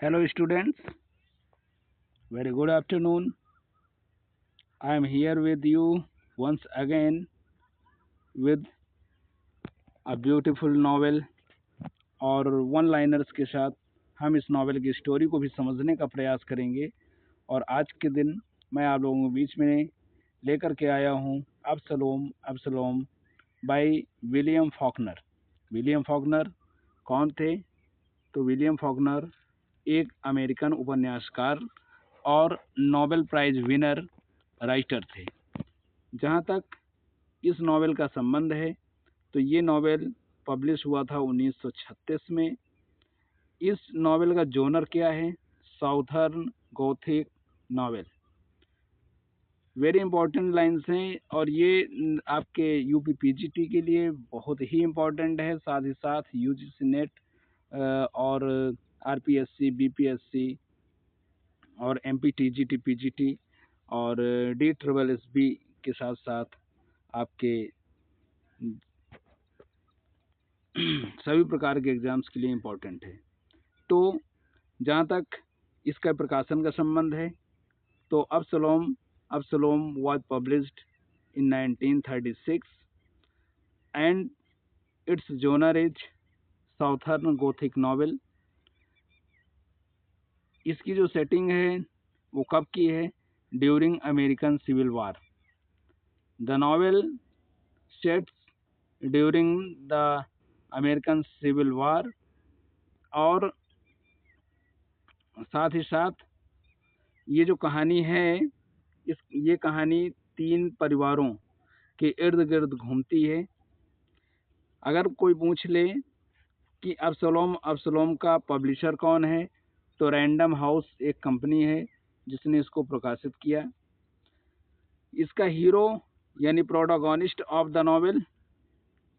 Hello students, very good afternoon. I am here with you once again with a beautiful novel और one liners के साथ हम इस novel की story को भी समझने का प्रयास करेंगे। और आज के दिन मैं आप लोगों के बीच में लेकर के आया हूँ Absalom Absalom by William Faulkner. William Faulkner कौन थे? तो विलियम फॉकनर एक अमेरिकन उपन्यासकार और नोबेल प्राइज विनर राइटर थे। जहाँ तक इस नॉवेल का संबंध है तो ये नॉवेल पब्लिश हुआ था 1936 में। इस नॉवेल का जोनर क्या है? Southern Gothic novel. Very important lines हैं और ये आपके यूपी पीजीटी के लिए बहुत ही इम्पोर्टेंट है, साथ ही साथ यूजीसी नेट और आरपीएससी, बीपीएससी और एमपीटीजीटी, पीजीटी और DSSB के साथ साथ आपके सभी प्रकार के एग्जाम्स के लिए इम्पोर्टेंट है। तो जहाँ तक इसका प्रकाशन का संबंध है तो अब्सलोम was published in 1936 and its genre is Southern Gothic novel। इसकी जो सेटिंग है वो कब की है? During American civil war. The novel sets during the American civil war और साथ ही साथ ये जो कहानी है ये कहानी 3 परिवारों के इर्द गिर्द घूमती है। अगर कोई पूछ ले कि अब्सलोम का पब्लिशर कौन है तो रैंडम हाउस एक कंपनी है जिसने इसको प्रकाशित किया। इसका हीरो यानी protagonist of the novel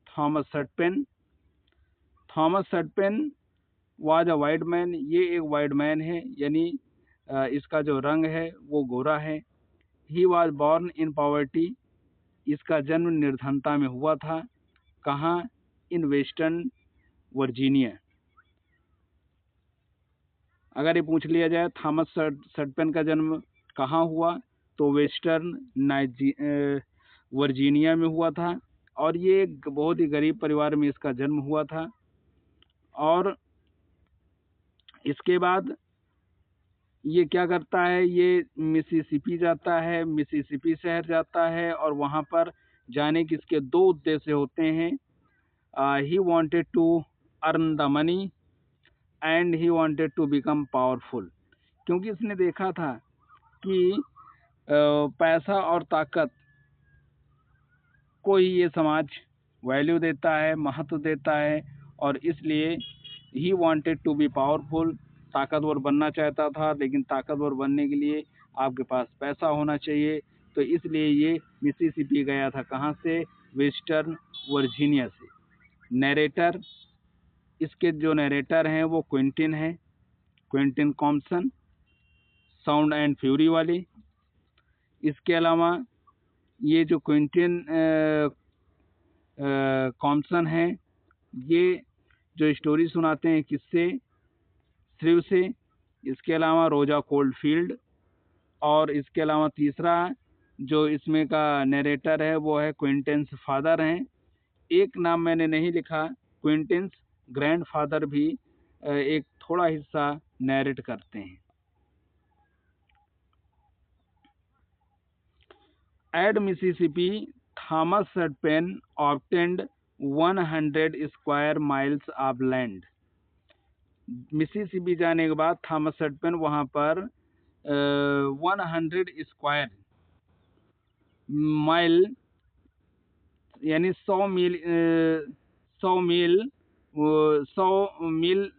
Thomas Sutpen. Thomas Sutpen was a white man. ये एक वाइट मैन है, यानी इसका जो रंग है वो गोरा है। He was born in poverty. इसका जन्म निर्धनता में हुआ था। कहाँ? In western Virginia. अगर ये पूछ लिया जाए थॉमस सटपेन का जन्म कहाँ हुआ तो वेस्टर्न वर्जीनिया में हुआ था और ये एक बहुत ही गरीब परिवार में इसका जन्म हुआ था। और इसके बाद ये क्या करता है? ये मिसिसिपी जाता है, मिसिसिपी शहर जाता है और वहाँ पर जाने के इसके 2 उद्देश्य होते हैं। He wanted to earn the money and he wanted to become powerful. क्योंकि इसने देखा था कि पैसा और ताकत को ही ये समाज वैल्यू देता है, महत्व देता है और इसलिए he wanted to be powerful. ताकतवर बनना चाहता था, लेकिन ताकतवर बनने के लिए आपके पास पैसा होना चाहिए। तो इसलिए ये मिसिसिपी गया था। कहाँ से? वेस्टर्न वर्जीनिया से। नरेटर, इसके जो नरेटर हैं वो क्विंटिन है, Quentin Compson, sound and fury वाले। इसके अलावा ये जो क्विंटिन कॉम्पसन है ये जो स्टोरी सुनाते हैं किससे? श्रीव से। इसके अलावा रोजा कोल्डफील्ड और इसके अलावा तीसरा जो इसमें का नरेटर है वो है क्विंटिन्स फादर हैं। एक नाम मैंने नहीं लिखा, क्विंटिन्स ग्रैंडफादर भी एक थोड़ा हिस्सा नरेट करते हैं। At Mississippi Thomas Sutpen obtained 100 square miles of land. Mississippi जाने के बाद थॉमस सटपेन वहाँ पर 100 स्क्वायर माइल यानी 100 मील 100 मील 100 मील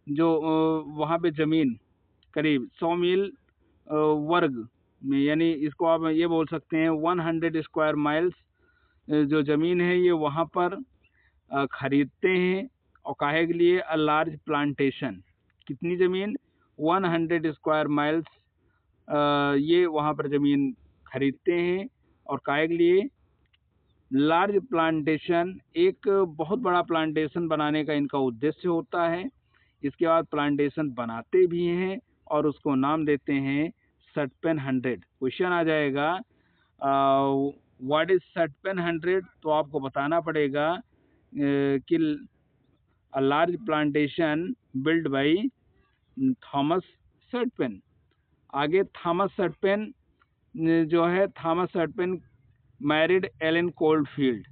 जो वहाँ पे ज़मीन करीब 100 मील वर्ग में, यानी इसको आप ये बोल सकते हैं 100 स्क्वायर माइल्स जो ज़मीन है ये वहाँ पर खरीदते हैं। और काहे के लिए? अ लार्ज प्लांटेशन। कितनी ज़मीन? 100 स्क्वायर माइल्स ये वहाँ पर ज़मीन खरीदते हैं। और काहे के लिए? लार्ज प्लांटेशन, एक बहुत बड़ा प्लांटेशन बनाने का इनका उद्देश्य होता है। इसके बाद प्लांटेशन बनाते भी हैं और उसको नाम देते हैं सटपेन 100। क्वेश्चन आ जाएगा व्हाट इज सटपेन 100, तो आपको बताना पड़ेगा कि a large plantation build by Thomas Sutpen. आगे थॉमस सटपेन जो है, Thomas Sutpen married Ellen Coldfield.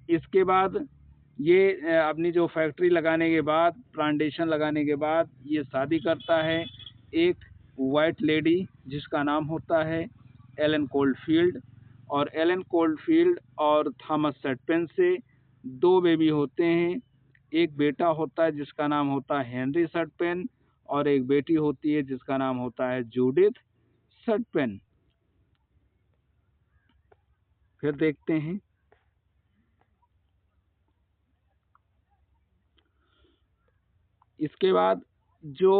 इसके बाद ये अपनी जो फैक्ट्री लगाने के बाद, प्लांटेशन लगाने के बाद ये शादी करता है एक वाइट लेडी जिसका नाम होता है एलन कोल्डफील्ड। और एलन कोल्डफील्ड और थॉमस सटपेन से 2 बेबी होते हैं। एक बेटा होता है जिसका नाम होता है हेनरी सटपेन और एक बेटी होती है जिसका नाम होता है जूडिथ सटपेन। फिर देखते हैं इसके बाद जो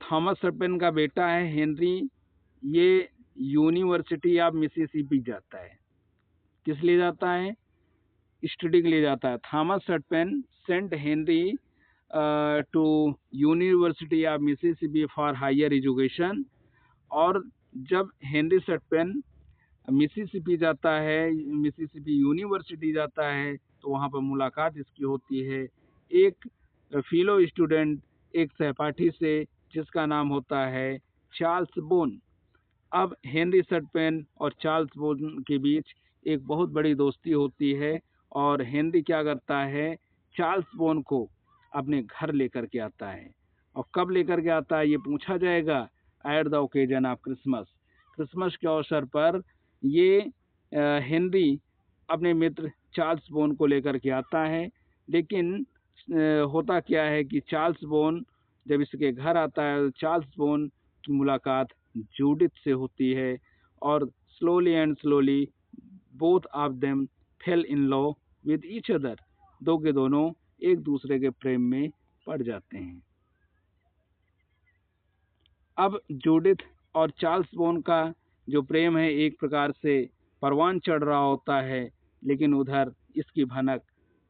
थॉमस सटपेन का बेटा है हेनरी, ये यूनिवर्सिटी ऑफ मिसिसिपी जाता है। किस लिए जाता है? स्टडी के लिए जाता है। Thomas Sutpen sent Henry to university of Mississippi for higher education. और जब हेनरी सटपेन मिसिसिपी जाता है, मिसिसिपी यूनिवर्सिटी जाता है, तो वहाँ पर मुलाकात इसकी होती है एक फेलो स्टूडेंट, एक सहपाठी से जिसका नाम होता है चार्ल्स बोन। अब हेनरी सटपेन और चार्ल्स बोन के बीच एक बहुत बड़ी दोस्ती होती है और हेनरी क्या करता है, चार्ल्स बोन को अपने घर लेकर के आता है। और कब लेकर के आता है ये पूछा जाएगा, at the occasion of Christmas. Christmas के अवसर पर ये हेनरी अपने मित्र चार्ल्स बोन को लेकर के आता है। लेकिन होता क्या है कि चार्ल्स बोन जब इसके घर आता है, चार्ल्स बोन की मुलाकात जूडिथ से होती है और slowly and slowly both of them fail in love with each other. दो के दोनों एक दूसरे के प्रेम में पड़ जाते हैं। अब जूडिथ और चार्ल्स बोन का जो प्रेम है एक प्रकार से परवान चढ़ रहा होता है, लेकिन उधर इसकी भनक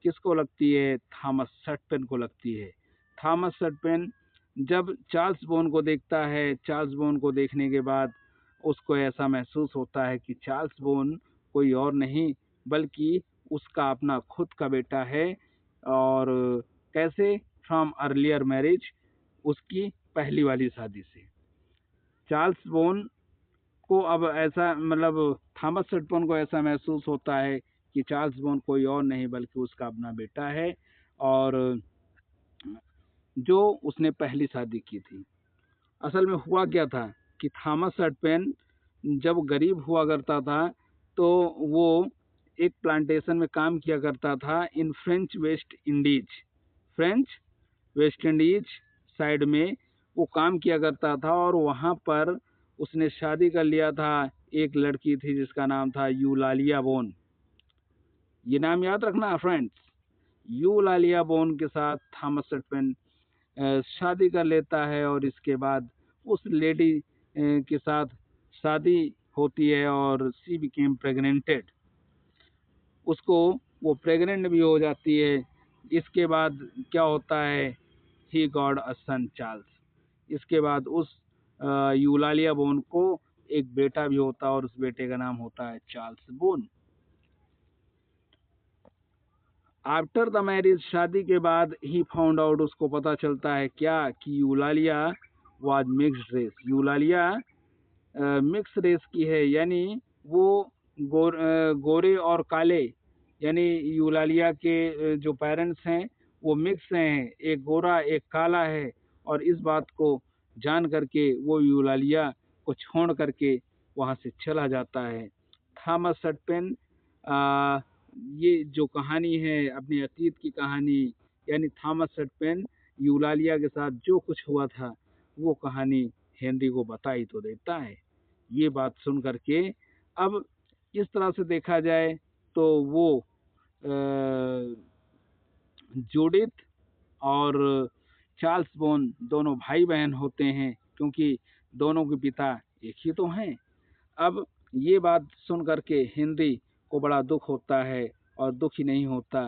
किसको लगती है? थॉमस सटपेन को लगती है। थॉमस सटपेन जब चार्ल्स बोन को देखता है, चार्ल्स बोन को देखने के बाद उसको ऐसा महसूस होता है कि चार्ल्स बोन कोई और नहीं बल्कि उसका अपना खुद का बेटा है। और कैसे? फ्रॉम अर्लियर मैरिज, उसकी पहली वाली शादी से। चार्ल्स बोन को अब ऐसा मतलब थॉमस सटपेन को ऐसा महसूस होता है कि चार्ल्स बोन कोई और नहीं बल्कि उसका अपना बेटा है और जो उसने पहली शादी की थी। असल में हुआ क्या था कि थॉमस सटपेन जब गरीब हुआ करता था तो वो एक प्लांटेशन में काम किया करता था in French West Indies, French West Indies side में वो काम किया करता था। और वहाँ पर उसने शादी कर लिया था, एक लड़की थी जिसका नाम था यूलालिया बोन। ये नाम याद रखना फ्रेंड्स, यूलालिया बोन के साथ थॉमस सटपेन शादी कर लेता है और इसके बाद उस लेडी के साथ शादी होती है और शी बिकेम प्रेग्नेंटेड। उसको वो प्रेग्नेंट भी हो जाती है। इसके बाद क्या होता है, he got a sun Charles. इसके बाद उस यूलालिया बोन को एक बेटा भी होता है और उस बेटे का नाम होता है Charles bone. After the marriage, शादी के बाद ही फाउंड आउट, उसको पता चलता है क्या कि Eulalia was mixed race. Eulalia mix race की है, यानी वो गोरे और काले, यानी यूलालिया के जो पेरेंट्स हैं वो मिक्स हैं, एक गोरा एक काला है। और इस बात को जान करके वो यूलालिया को छोड़ करके वहाँ से चला जाता है। थॉमस सटपेन ये जो कहानी है अपने अतीत की कहानी, यानी थॉमस सटपेन यूलालिया के साथ जो कुछ हुआ था वो कहानी हेनरी को बताई तो देता है। ये बात सुन करके अब इस तरह से देखा जाए तो वो जूडिथ और चार्ल्स बोन दोनों भाई बहन होते हैं क्योंकि दोनों के पिता एक ही तो हैं। अब ये बात सुन करके हेनरी को बड़ा दुख होता है और दुख ही नहीं होता,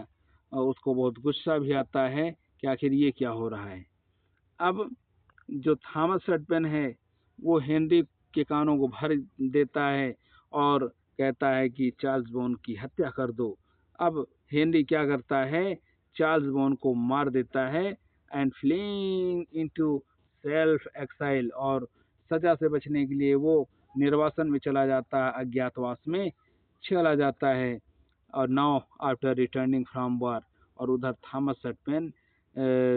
और उसको बहुत गुस्सा भी आता है कि आखिर ये क्या हो रहा है। अब जो थॉमस सटपेन है वो हेनरी के कानों को भर देता है और कहता है कि चार्ल्स बॉन्ड की हत्या कर दो। अब हेनरी क्या करता है, चार्ल्स बॉन्ड को मार देता है and fleeing into self exile, और सजा से बचने के लिए वो निर्वासन में चला जाता है, अज्ञातवास में चला जाता है। और नाउ आफ्टर रिटर्निंग फ्रॉम वार, और उधर थॉमस सटपेन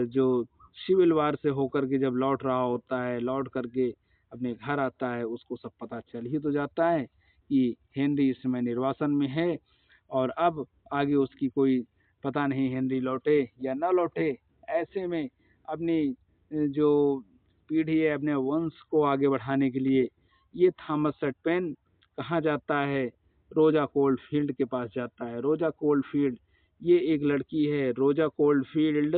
जो सिविल वार से होकर के जब लौट रहा होता है, लौट करके अपने घर आता है, उसको सब पता चल ही तो जाता है कि हेनरी इस समय निर्वासन में है। और अब आगे उसकी कोई पता नहीं, हेनरी लौटे या ना लौटे। ऐसे में अपनी जो पीढ़ी है, अपने वंश को आगे बढ़ाने के लिए ये थॉमस सटपेन कहाँ जाता है, रोजा कोल्डफील्ड के पास जाता है। रोजा कोल्डफील्ड ये एक लड़की है। रोजा कोल्डफील्ड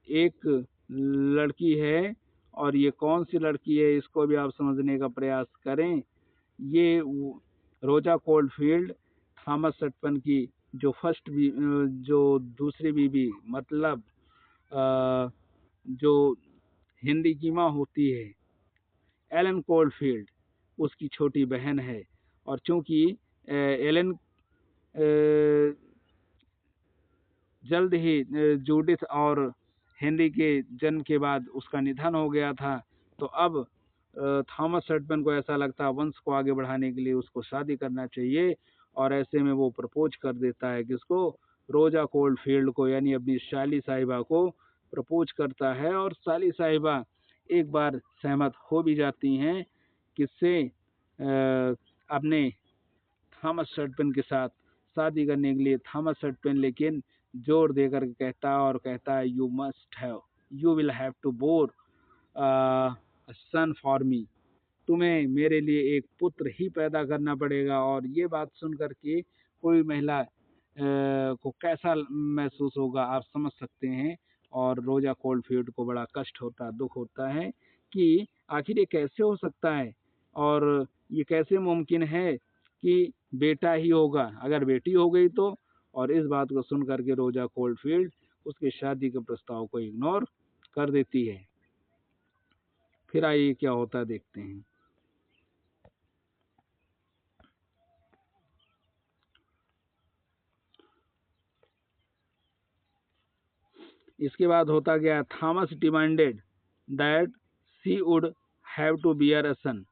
एक लड़की है, और ये कौन सी लड़की है इसको भी आप समझने का प्रयास करें। ये रोजा कोल्डफील्ड थॉमस सटपेन की जो जो दूसरी बीवी, मतलब जो हिंदी की माँ होती है, एलन कोल्डफील्ड, उसकी छोटी बहन है। और चूंकि एलन जल्द ही जूडिथ और हेनरी के जन्म के बाद उसका निधन हो गया था, तो अब थॉमस सटपेन को ऐसा लगता है वंश को आगे बढ़ाने के लिए उसको शादी करना चाहिए। और ऐसे में वो प्रपोज कर देता है किसको, रोजा कोल्डफील्ड को, यानी अपनी साली साहिबा को प्रपोज करता है। और साली साहिबा एक बार सहमत हो भी जाती हैं किससे, अपने थॉमस सटपेन के साथ शादी करने के लिए। थॉमस सटपेन लेकिन जोर देकर कहता है you will have to bore son for me, तुम्हें मेरे लिए एक पुत्र ही पैदा करना पड़ेगा। और ये बात सुन करके कोई महिला को कैसा महसूस होगा आप समझ सकते हैं। और रोजा कोल्डफील्ड को बड़ा कष्ट होता है, दुख होता है कि आखिर ये कैसे हो सकता है, और ये कैसे मुमकिन है कि बेटा ही होगा, अगर बेटी हो गई तो। और इस बात को सुन करके रोजा कोल्डफील्ड उसके शादी के प्रस्ताव को इग्नोर कर देती है। फिर आइए क्या होता है देखते हैं। इसके बाद होता गया, Thomas demanded that she would have to bear a son.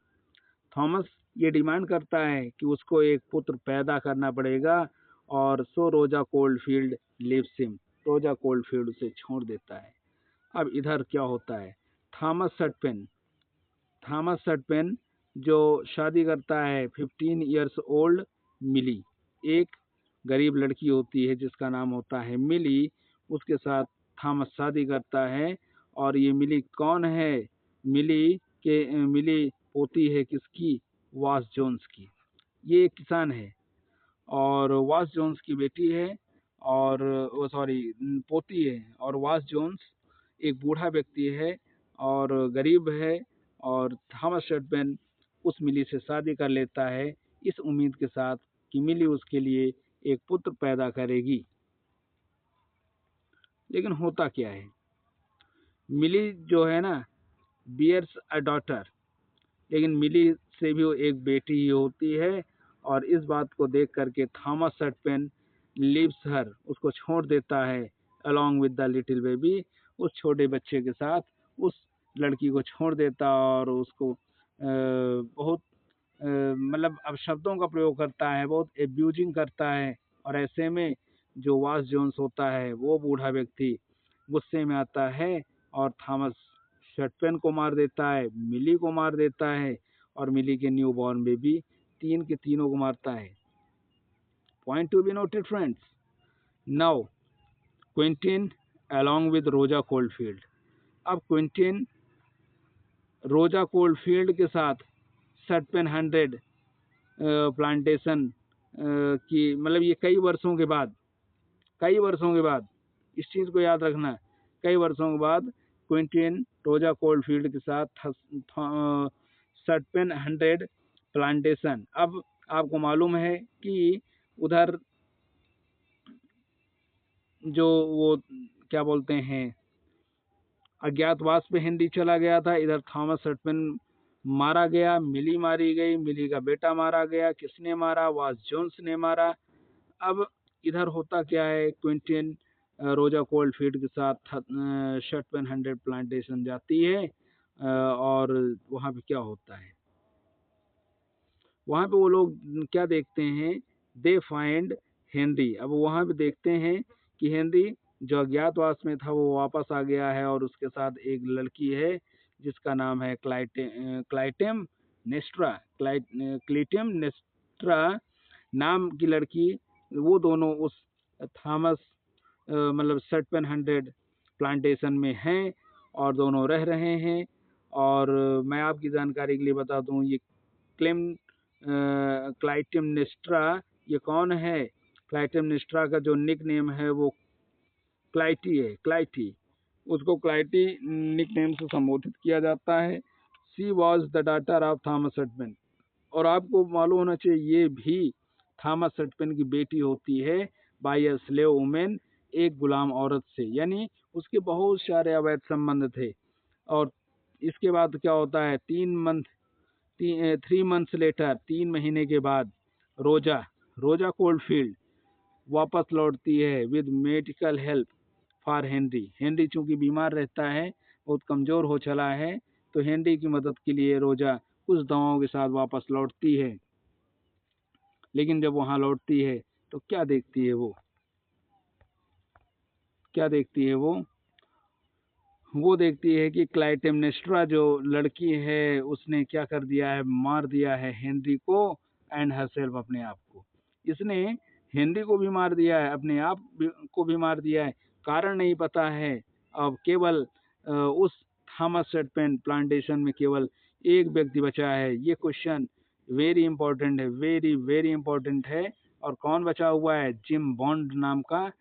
Thomas ये डिमांड करता है कि उसको एक पुत्र पैदा करना पड़ेगा। और सो रोजा कोल्डफील्ड लिव्स हिम, रोजा कोल्डफील्ड उसे छोड़ देता है। अब इधर क्या होता है, थॉमस सटपेन थॉमस सटपेन जो शादी करता है 15 ईयर्स ओल्ड मिली, एक गरीब लड़की होती है जिसका नाम होता है मिली, उसके साथ थॉमस शादी करता है। और ये मिली कौन है, मिली पोती है किसकी, वास जोन्स की। ये एक किसान है और वास जोन्स की बेटी है, और वो सॉरी पोती है। और वास जोन्स एक बूढ़ा व्यक्ति है और गरीब है। और थॉमस शेल्डन उस मिली से शादी कर लेता है इस उम्मीद के साथ कि मिली उसके लिए एक पुत्र पैदा करेगी। लेकिन होता क्या है, मिली जो है ना बियर्स अ डॉटर, लेकिन मिली से भी वो एक बेटी ही होती है। और इस बात को देख करके थॉमस सटपेन लीव्स हर, उसको छोड़ देता है along with the little baby, उस छोटे बच्चे के साथ उस लड़की को छोड़ देता। और उसको बहुत मतलब अब शब्दों का प्रयोग करता है, बहुत एब्यूजिंग करता है। और ऐसे में जो वास जोन्स होता है वो बूढ़ा व्यक्ति गुस्से में आता है और थॉमस शटपेन को मार देता है, मिली को मार देता है, और मिली के न्यू बॉर्न बेबी तीन के तीनों को मारता है। Point to be noted friends, now Quentin along with रोजा कोल्डफील्ड। अब क्विंटिन रोजा कोल्डफील्ड के साथ सटपेन 100 प्लांटेशन की, मतलब ये कई वर्षों के बाद इस चीज़ को याद रखना, कई वर्षों के बाद क्विंटिन रोजा कोल्डफील्ड के साथ सटपेन 100 प्लांटेशन। अब आपको मालूम है कि उधर जो वो क्या बोलते हैं, अज्ञातवास पे हेनरी चला गया था, इधर थॉमस सटपेन मारा गया, मिली मारी गई, मिली का बेटा मारा गया। किसने मारा? वास जोन्स ने मारा। अब इधर होता क्या है, क्विंटन रोजा कोल्डफील्ड के साथ सटपेन 100 प्लांटेशन जाती है और वहाँ पे क्या होता है, वहाँ पे वो लोग क्या देखते हैं, दे फाइंड हेनरी। अब वहाँ पे देखते हैं कि हेनरी जो अज्ञातवास में था वो वापस आ गया है और उसके साथ एक लड़की है जिसका नाम है क्लाइटेम नेस्ट्रा। क्लीटियम नेस्ट्रा नाम की लड़की। वो दोनों उस थॉमस मतलब सटपेन 100 प्लांटेशन में हैं और दोनों रह रहे हैं। और मैं आपकी जानकारी के लिए बता दूं, ये क्लाइटेमनेस्ट्रा ये कौन है? क्लाइटेमनेस्ट्रा का जो निक नेम है वो क्लाइटी है, क्लाइटी। उसको क्लाइटी निक नेम से संबोधित किया जाता है। She was the daughter of Thomas Sutpen. और आपको मालूम होना चाहिए ये भी थॉमस सटपेन की बेटी होती है बाय अ स्लेव वुमेन, एक गुलाम औरत से। यानी उसके बहुत सारे अवैध संबंध थे। और इसके बाद क्या होता है, 3 मंथ्स लेटर, 3 महीने के बाद रोजा कोल्डफील्ड वापस लौटती है with medical help for Henry. Henry चूंकि बीमार रहता है, बहुत कमज़ोर हो चला है, तो हेनरी की मदद के लिए रोजा कुछ दवाओं के साथ वापस लौटती है। लेकिन जब वहाँ लौटती है तो क्या देखती है वो, क्या देखती है वो देखती है कि क्लाइटेमनेस्ट्रा जो लड़की है उसने क्या कर दिया है, मार दिया है हेनरी को एंड हरसेल्फ, अपने आप को। इसने हेनरी को भी मार दिया है, अपने आप को भी मार दिया है। कारण नहीं पता है। अब केवल उस थॉमस सटपेन प्लांटेशन में केवल एक व्यक्ति बचा है। ये क्वेश्चन वेरी इंपॉर्टेंट है, वेरी वेरी इंपॉर्टेंट है। और कौन बचा हुआ है? जिम बॉन्ड नाम का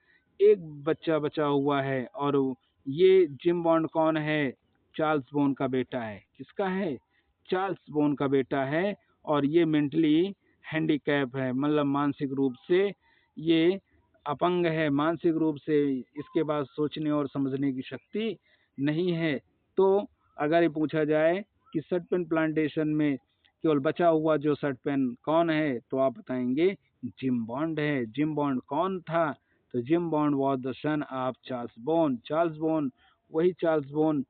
एक बच्चा बचा हुआ है। और ये जिम बॉन्ड कौन है? चार्ल्स बोन का बेटा है। किसका है? चार्ल्स बोन का बेटा है। और ये मेंटली हैंडीकैप है, मतलब मानसिक रूप से ये अपंग है। मानसिक रूप से इसके पास सोचने और समझने की शक्ति नहीं है। तो अगर ये पूछा जाए कि सटपेन प्लांटेशन में केवल बचा हुआ जो सटपेन कौन है, तो आप बताएंगे जिम बॉन्ड है। जिम बॉन्ड कौन था? तो gym bond was the son of Charles bone. Charles bone वही चार्ल्स बोन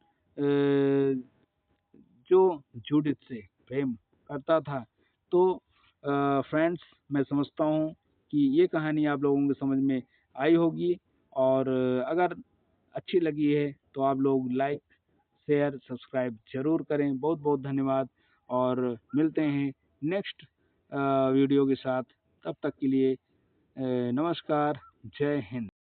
जो जूडिथ से प्रेम करता था। तो फ्रेंड्स, मैं समझता हूँ कि ये कहानी आप लोगों के समझ में आई होगी। और अगर अच्छी लगी है तो आप लोग लाइक शेयर सब्सक्राइब जरूर करें। बहुत बहुत धन्यवाद और मिलते हैं नेक्स्ट वीडियो के साथ। तब तक के लिए नमस्कार, जय हिंद।